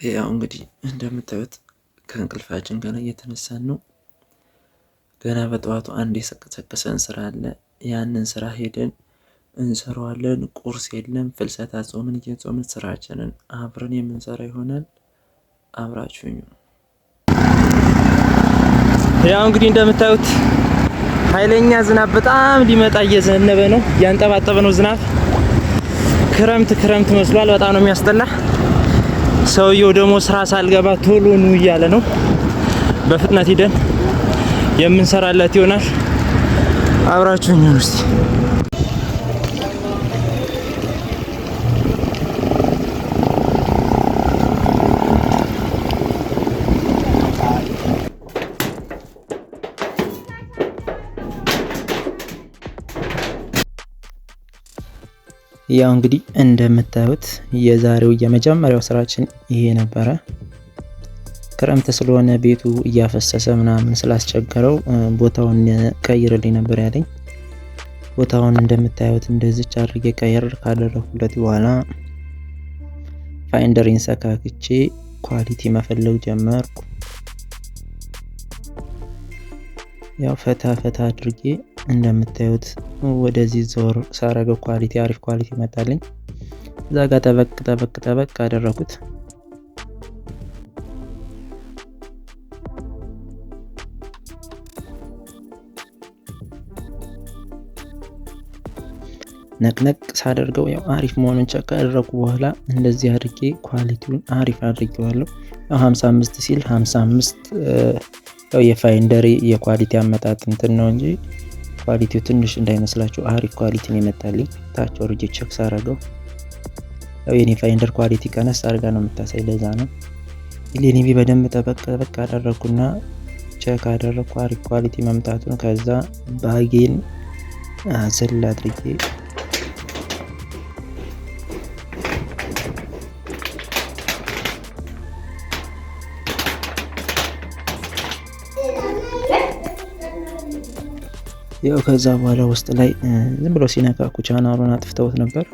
ያው እንግዲህ እንደምታዩት ከእንቅልፋችን ገና እየተነሳን ነው። ገና በጠዋቱ አንድ የሰቀሰቀሰን ስራ አለ። ያንን ስራ ሄደን እንሰራዋለን። ቁርስ የለም። ፍልሰታ ጾምን እየጾምን ስራችንን አብረን የምንሰራ ይሆናል። አብራችሁኝ ነው። ያው እንግዲህ እንደምታዩት ኃይለኛ ዝናብ በጣም ሊመጣ እየዘነበ ነው። እያንጠባጠበ ነው ዝናብ። ክረምት መስሏል። በጣም ነው የሚያስጠላ። ሰውየው ደግሞ ስራ ሳልገባ ቶሎ ኑ እያለ ነው። በፍጥነት ሂደን የምንሰራለት ይሆናል። አብራችሁኝ ነው እስቲ። ያው እንግዲህ እንደምታዩት የዛሬው የመጀመሪያው ስራችን ይሄ ነበረ። ክረምት ስለሆነ ቤቱ እያፈሰሰ ምናምን ስላስቸገረው ቦታውን ቀይርልኝ ነበር ያለኝ። ቦታውን እንደምታዩት እንደዚች አድርጌ ቀይር ካደረኩለት በኋላ ፋይንደሪን ሰካክቼ ኳሊቲ መፈለግ ጀመርኩ። ያው ፈታ አድርጌ እንደምታዩት ወደዚህ ዞር ሳረገው ኳሊቲ አሪፍ ኳሊቲ መጣልኝ። እዛ ጋር ጠበቅ አደረኩት። ነቅነቅ ሳደርገው ያው አሪፍ መሆኑን ቸክ ካደረኩ በኋላ እንደዚህ አድርጌ ኳሊቲውን አሪፍ አድርጌዋለሁ። ያው 55 ሲል 55 ያው የፋይንደሪ የኳሊቲ አመጣጥ እንትን ነው እንጂ ኳሊቲው ትንሽ እንዳይመስላችሁ አሪፍ ኳሊቲ ነው የመጣልኝ። ታች ወርጄ ቸክ ሳረገው ያው የኔ ፋይንደር ኳሊቲ ቀነስ አድርጋ ነው የምታሳይ። ለዛ ነው ኢሌኒቢ በደንብ ጠበቅ አደረኩና ቸክ አደረኩ አሪፍ ኳሊቲ መምጣቱን። ከዛ ባጌን አዘል አድርጌ ያው ከዛ በኋላ ውስጥ ላይ ዝም ብሎ ሲነካኩ ቻናሉን አጥፍተውት ነበር።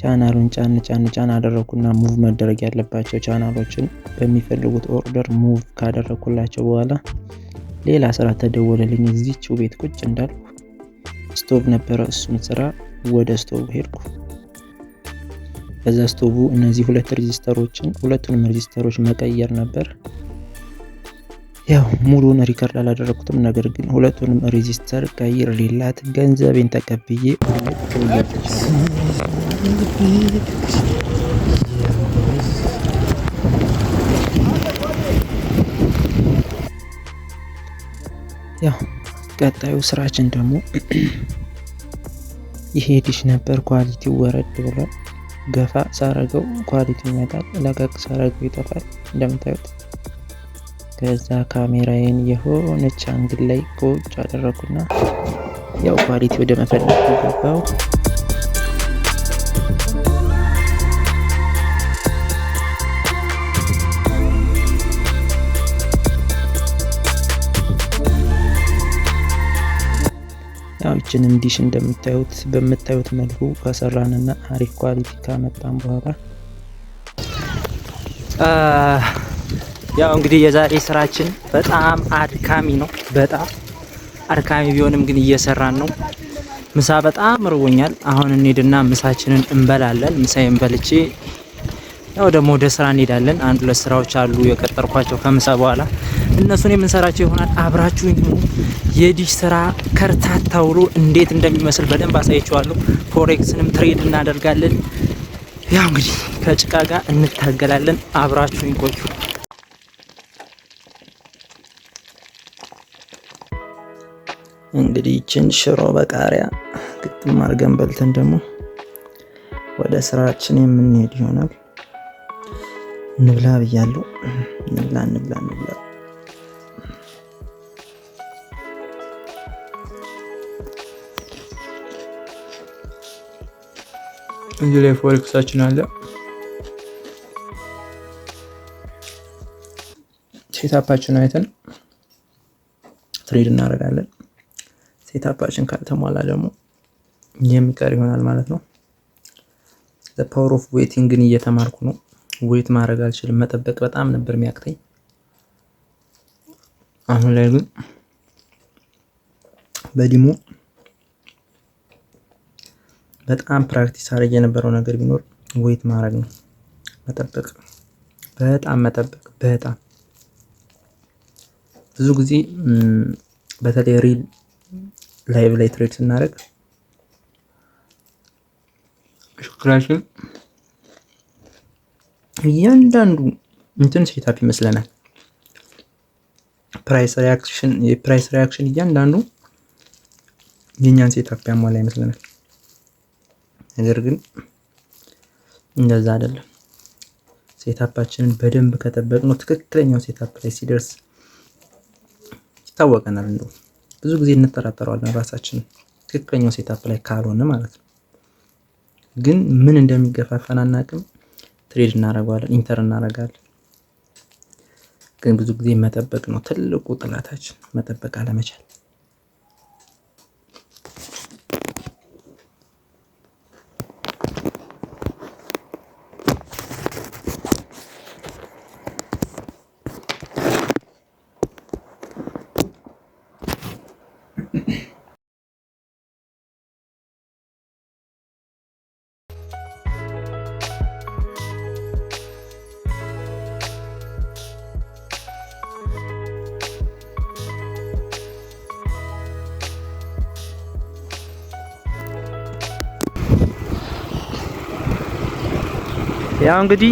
ቻናሉን ጫን አደረኩና ሙቭ መደረግ ያለባቸው ቻናሎችን በሚፈልጉት ኦርደር ሙቭ ካደረኩላቸው በኋላ ሌላ ስራ ተደወለልኝ። እዚህው ቤት ቁጭ እንዳልኩ ስቶቭ ነበረ። እሱን ስራ ወደ ስቶቭ ሄድኩ። በዛ ስቶቭ እነዚህ ሁለቱንም ሬዚስተሮች መቀየር ነበር። ያው ሙሉን ሪከርድ አላደረኩትም፣ ነገር ግን ሁለቱንም ሬዚስተር ቀይር ሌላት ገንዘቤን ተቀብዬ ያው ቀጣዩ ስራችን ደግሞ ይሄ ዲሽ ነበር። ኳሊቲው ወረድ ብሏል። ገፋ ሳረገው ኳሊቲው ይመጣል፣ ለቀቅ ሳረገው ይጠፋል እንደምታዩት። ከዛ ካሜራዬን የሆነች አንግል ላይ ቁጭ አደረኩና ያው ኳሊቲ ወደ መፈለግ ገባው። ያው እችንም ዲሽ እንደምታዩት በምታዩት መልኩ ከሰራንና አሪፍ ኳሊቲ ካመጣን በኋላ ያው እንግዲህ የዛሬ ስራችን በጣም አድካሚ ነው። በጣም አድካሚ ቢሆንም ግን እየሰራን ነው። ምሳ በጣም ርቦኛል። አሁን እንሄድና ምሳችንን እንበላለን። ምሳዬን በልቼ ያው ደግሞ ወደ ስራ እንሄዳለን። አንድ ሁለት ስራዎች አሉ የቀጠርኳቸው ከምሳ በኋላ እነሱን የምንሰራቸው ይሆናል። አብራችሁኝ ሁኑ። የዲሽ ስራ ከርታታ ውሎ እንዴት እንደሚመስል በደንብ አሳያችኋለሁ። ፎሬክስንም ትሬድ እናደርጋለን። ያው እንግዲህ ከጭቃ ጋር እንታገላለን። አብራችሁኝ ቆዩ። እንግዲህ ይችን ሽሮ በቃሪያ ግጥም አድርገን በልተን ደግሞ ወደ ስራችን የምንሄድ ይሆናል። እንብላ ብያለሁ። እንብላ። እዚህ ላይ ፎሬክሳችን አለ። ሴታፓችን አይተን ትሬድ እናደርጋለን። ሴታፓችን ካልተሟላ ደግሞ የሚቀር ይሆናል ማለት ነው። ዘ ፓወር ኦፍ ዌቲንግን እየተማርኩ ነው። ዌት ማድረግ አልችልም። መጠበቅ በጣም ነበር የሚያቅተኝ። አሁን ላይ ግን በዲሞ በጣም ፕራክቲስ አድርጌ የነበረው ነገር ቢኖር ዌት ማድረግ ነው። መጠበቅ በጣም ብዙ ጊዜ በተለይ ሪል ላይቭ ላይ ትሬድ ስናደርግ ሹክራችን እያንዳንዱ እንትን ሴታፕ ይመስለናል። የፕራይስ ሪያክሽን እያንዳንዱ የኛን ሴታፕ ያሟላ ይመስለናል። ነገር ግን እንደዛ አይደለም። ሴታፓችንን በደንብ ከጠበቅነው ትክክለኛው ሴታፕ ላይ ሲደርስ ይታወቀናል። እንደው ብዙ ጊዜ እንጠራጠረዋለን ራሳችንን ትክክለኛው ሴታፕ ላይ ካልሆነ ማለት ነው። ግን ምን እንደሚገፋፈን አናውቅም። ትሬድ እናደርገዋለን፣ ኢንተር እናደርጋለን። ግን ብዙ ጊዜ መጠበቅ ነው ትልቁ ጥላታችን፣ መጠበቅ አለመቻል። ያው እንግዲህ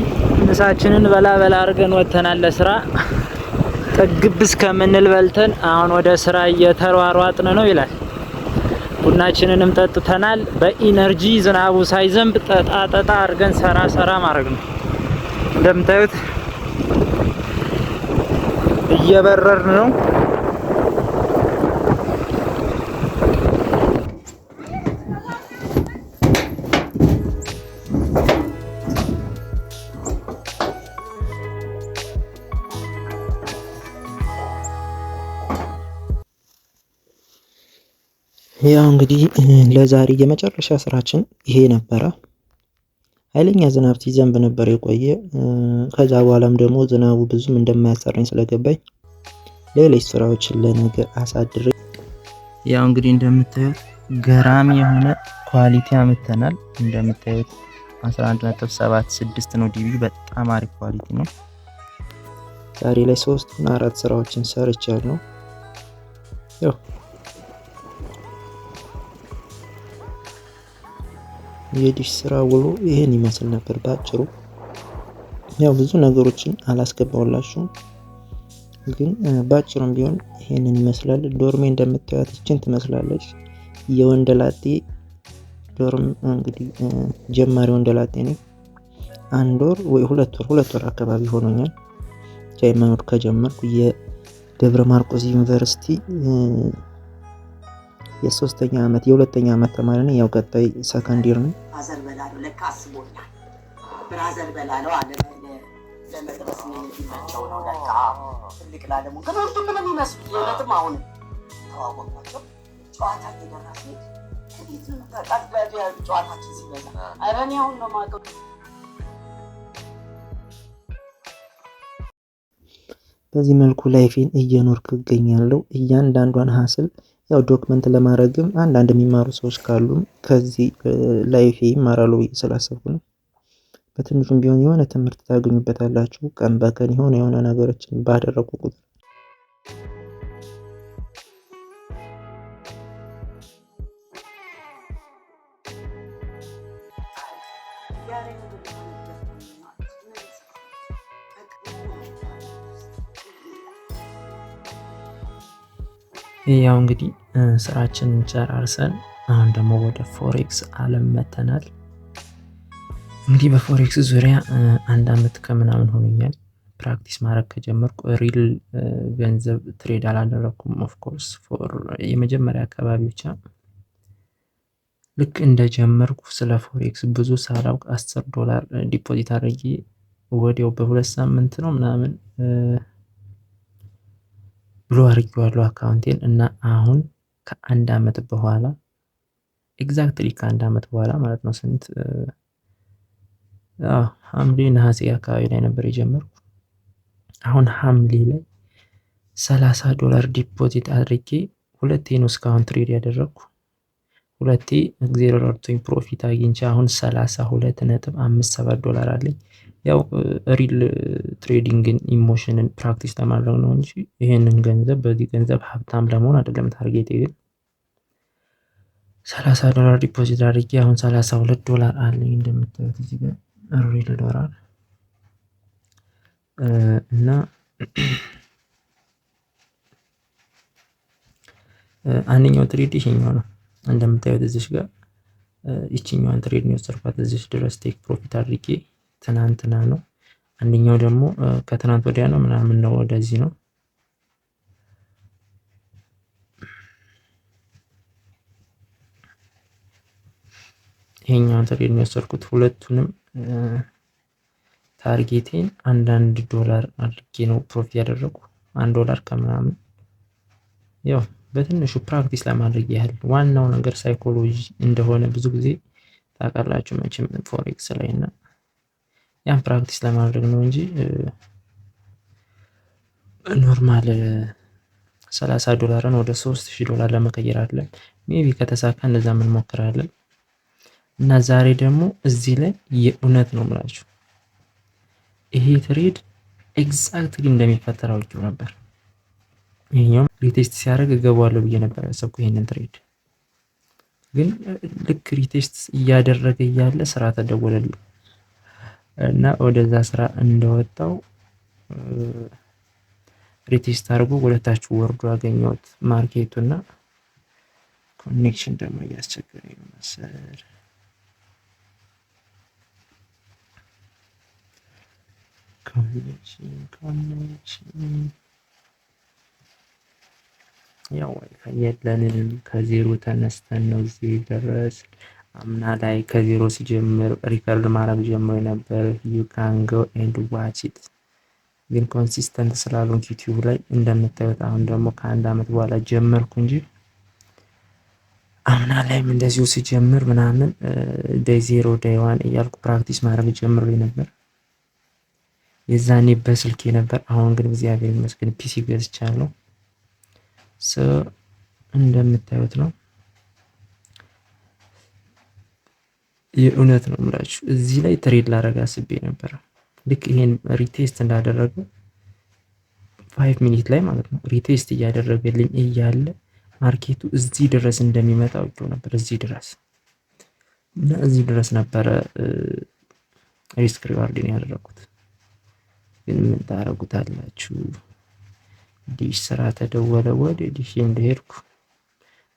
ምሳችንን በላ አድርገን ወተናል ለስራ። ጥግብ እስከምንል በልተን አሁን ወደ ስራ እየተሯሯጥን ነው ይላል። ቡናችንንም ጠጥተናል። በኢነርጂ ዝናቡ ሳይዘንብ ጠጣ አድርገን ሰራ ማድረግ ነው። እንደምታዩት እየበረርን ነው። ያው እንግዲህ ለዛሬ የመጨረሻ ስራችን ይሄ ነበረ። ኃይለኛ ዝናብ ሲዘንብ ነበር የቆየ። ከዛ በኋላም ደግሞ ዝናቡ ብዙም እንደማያሰራኝ ስለገባኝ ሌሎች ስራዎችን ለነገ አሳድሬ ያው እንግዲህ እንደምታዩት ገራሚ የሆነ ኳሊቲ አመተናል። እንደምታዩት 11.76 ነው ዲቪ። በጣም አሪፍ ኳሊቲ ነው። ዛሬ ላይ 3 እና 4 ስራዎችን ሰርቻለሁ። ያው የዲሽ ስራ ውሎ ይሄን ይመስል ነበር ባጭሩ። ያው ብዙ ነገሮችን አላስገባውላችሁም፣ ግን ባጭሩም ቢሆን ይሄንን ይመስላል። ዶርሜ እንደምታዩት እችን ትመስላለች። የወንደላጤ ዶርም እንግዲህ ጀማሪ ወንደላጤ ነኝ። 1 ወር ወይ 2 ወር አካባቢ ሆኖኛል መኖር ከጀመርኩ። የደብረ ማርቆስ ዩኒቨርሲቲ የሶስተኛ ዓመት የሁለተኛ ዓመት ተማሪ ነኝ። ያው ቀጣይ ሰከንድ ይር ነው። ብራዘር በላለው ለካ አስቦኛል። ብራዘር በላለው አለ ለመድረስ ነው የሚመቸው ነው ለካ ትልቅ ላለሙ ግን ወንድ ምን የሚመስል የለትም። አሁን ተዋወቅናቸው ጨዋታ እየደረሰ ከቤት ተቃጥሎ ጨዋታችን ሲበዛ አረኔ አሁን ነው ማቀው። በዚህ መልኩ ላይፌን እየኖርኩ እገኛለሁ። እያንዳንዷን ሀስል ያው ዶክመንት ለማድረግም አንዳንድ የሚማሩ ሰዎች ካሉም ከዚህ ላይፌ ይማራሉ ብዬ ስላሰብኩ ነው። በትንሹም ቢሆን የሆነ ትምህርት ታገኙበታላችሁ። ቀን በቀን የሆነ ነገሮችን ባደረጉ ቁጥር ያው እንግዲህ ስራችንን ጨራርሰን አሁን ደግሞ ወደ ፎሬክስ ዓለም መተናል። እንግዲህ በፎሬክስ ዙሪያ 1 አመት ከምናምን ሆኖኛል ፕራክቲስ ማድረግ ከጀመርኩ። ሪል ገንዘብ ትሬድ አላደረኩም። ኦፍ ኮርስ የመጀመሪያ አካባቢ ብቻ ልክ እንደጀመርኩ ስለ ፎሬክስ ብዙ ሳላውቅ $10 ዲፖዚት አድርጌ ወዲያው በ2 ሳምንት ነው ምናምን ብሎ አድርጌዋለሁ አካውንቴን። እና አሁን ከ1 አመት በኋላ ኤግዛክትሊ ከ1 አመት በኋላ ማለት ነው ሐምሌ ነሐሴ አካባቢ ላይ ነበር የጀመርኩ። አሁን ሐምሌ ላይ $30 ዲፖዚት አድርጌ ሁለቴ ነው እስካሁን ትሬድ ያደረግኩ። ሁለቴ እግዚአብሔር ረድቶኝ ፕሮፊት አግኝቼ አሁን $32.57 አለኝ። ያው ሪል ትሬዲንግን ኢሞሽንን ፕራክቲስ ለማድረግ ነው እንጂ ይሄንን ገንዘብ በዚህ ገንዘብ ሀብታም ለመሆን አይደለም ታርጌቴ። ግን $30 ዲፖዚት አድርጌ አሁን $32 አለኝ እንደምታዩት እዚህ ጋር ሪል ዶላር እና አንደኛው ትሬድ ይሄኛው ነው እንደምታዩት እዚህ ጋር ይቺኛዋን ትሬድ ነው የወሰድኳት እዚህ ድረስ ቴክ ፕሮፊት አድርጌ ትናንትና ነው። አንደኛው ደግሞ ከትናንት ወዲያ ነው ምናምን ነው ወደዚህ ነው። ይሄኛውን ትሬድ ነው የወሰድኩት። ሁለቱንም ታርጌቴን $1 አድርጌ ነው ፕሮፊት ያደረኩ $1 ከምናምን ያው በትንሹ ፕራክቲስ ለማድረግ ያህል። ዋናው ነገር ሳይኮሎጂ እንደሆነ ብዙ ጊዜ ታውቃላችሁ መቼም ፎሬክስ ላይ እና ያን ፕራክቲስ ለማድረግ ነው እንጂ ኖርማል $30ን ወደ $3000 ለመቀየር አይደለም። ሜቢ ከተሳካ እንደዛ ምን ሞክራለን። እና ዛሬ ደግሞ እዚህ ላይ የእውነት ነው የምላችሁ ይሄ ትሬድ ኤግዛክትሊ እንደሚፈጠር አውቄው ነበር። ይሄኛው ሪቴስት ሲያደርግ እገባዋለሁ ብዬ ነበር ያሰብኩ ይሄንን ትሬድ። ግን ልክ ሪቴስት እያደረገ እያለ ስራ ተደወለልኝ እና ወደዛ ስራ እንደወጣው ሪቴስት አድርጎ ወደታች ወርዶ አገኘሁት ማርኬቱና ኮኔክሽን ደግሞ እያስቸገረኝ ነው መሰል። ኮኔክሽን ያው ዋይፋይ የለንም። ከዜሮ ተነስተን ነው እዚህ ድረስ። አምና ላይ ከዜሮ ሲጀምር ሪከርድ ማድረግ ጀምሮ ነበር። ዩ ካን ጎ ኤንድ ዋች ኢት። ግን ኮንሲስተንት ስላልሆንኩ ዩቲዩብ ላይ እንደምታዩት አሁን ደግሞ ከአንድ አመት በኋላ ጀመርኩ እንጂ አምና ላይም እንደዚሁ ሲጀምር ምናምን ዴይ 0 ዴይ 1 እያልኩ ፕራክቲስ ማድረግ ጀምሮ ነበር። የዛኔ በስልኬ ነበር። አሁን ግን እግዚአብሔር ይመስገን ፒሲ ገዝቻለሁ። እንደምታዩት ነው። የእውነት ነው የምላችሁ እዚህ ላይ ትሬድ ላደርግ አስቤ ነበር። ልክ ይሄን ሪቴስት እንዳደረገው 5 ሚኒት ላይ ማለት ነው ሪቴስት እያደረገልኝ እያለ ማርኬቱ እዚህ ድረስ እንደሚመጣ አውቄው ነበር። እዚህ ድረስ እና እዚህ ድረስ ነበረ ሪስክ ሪዋርድን ያደረኩት። ግን ምን ታረጉታላችሁ? ዲሽ ስራ ተደወለ። ወደ ዲሽ እንደሄድኩ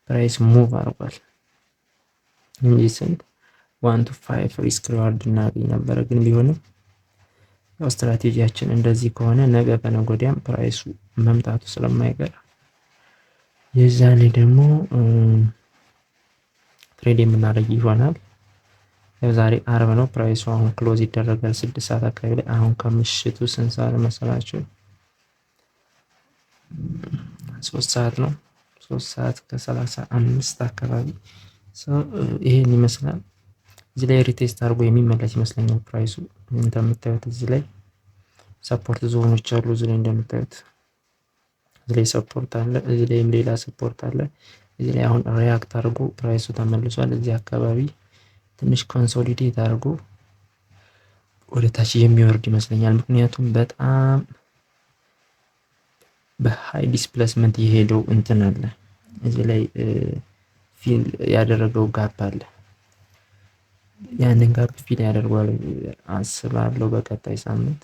ፕራይስ ሙቭ አርጓል እንጂ ስንት 1 to 5 ሪስክ ሪዋርድ እናገኝ ነበረ። ግን ቢሆንም ያው ስትራቴጂያችን እንደዚህ ከሆነ ነገ ከነገ ወዲያም ፕራይሱ መምጣቱ ስለማይቀር የዛኔ ደግሞ ትሬድ የምናደርግ ይሆናል። ያው ዛሬ አርብ ነው። ፕራይሱ አሁን ክሎዝ ይደረጋል 6 ሰዓት አካባቢ ላይ። አሁን ከምሽቱ ስንት ሰዓት መሰላችሁ? 3 ሰዓት ነው። 3 ሰዓት ከ35 አካባቢ ይሄን ይመስላል። እዚህ ላይ ሪቴስት አድርጎ የሚመለስ ይመስለኛል ፕራይሱ። እንደምታዩት እዚህ ላይ ሰፖርት ዞኖች አሉ። እዚህ ላይ እንደምታዩት እዚህ ላይ ሰፖርት አለ፣ እዚህ ላይም ሌላ ሰፖርት አለ። እዚህ ላይ አሁን ሪያክት አድርጎ ፕራይሱ ተመልሷል። እዚህ አካባቢ ትንሽ ኮንሶሊዴት አድርጎ ወደ ታች የሚወርድ ይመስለኛል። ምክንያቱም በጣም በሃይ ዲስፕሌስመንት የሄደው እንትን አለ። እዚህ ላይ ፊል ያደረገው ጋፕ አለ። ያንን ጋፕ ፊል ያደርጓል አስባለሁ በቀጣይ ሳምንት።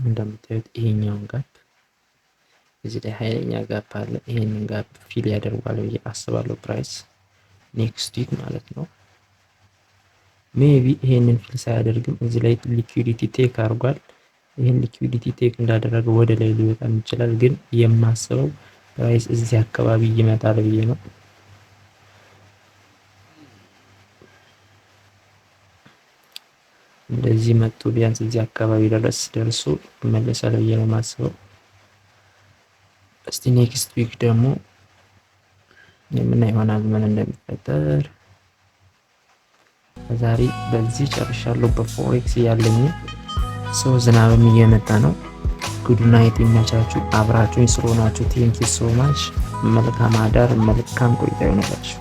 እንደምታዩት ይሄኛውን ጋፕ እዚህ ላይ ኃይለኛ ጋፕ አለ። ይሄንን ጋፕ ፊል ያደርጓል ብዬ አስባለሁ ፕራይስ ኔክስት ዊክ ማለት ነው። ሜቢ ይሄንን ፊል ሳያደርግም እዚህ ላይ ሊኩዊዲቲ ቴክ አድርጓል። ይሄን ሊኩዊዲቲ ቴክ እንዳደረገ ወደ ላይ ሊወጣ ይችላል። ግን የማስበው ፕራይስ እዚህ አካባቢ ይመጣል ብዬ ነው። እንደዚህ መጥቶ ቢያንስ እዚህ አካባቢ ድረስ ደርሶ ይመለሳል ብዬ ነው የማስበው። እስቲ ኔክስት ዊክ ደግሞ የምናይ ይሆናል ምን እንደሚፈጠር። ዛሬ በዚህ ጨርሻለሁ በፎሬክስ ያለኝ። ሰው ዝናብም እየመጣ ነው። ጉድ ናይት፣ ይመቻችሁ። አብራችሁኝ ስለሆናችሁ ቴንኪ ሶ ማች። መልካም አዳር፣ መልካም ቆይታ ይሆንላችሁ።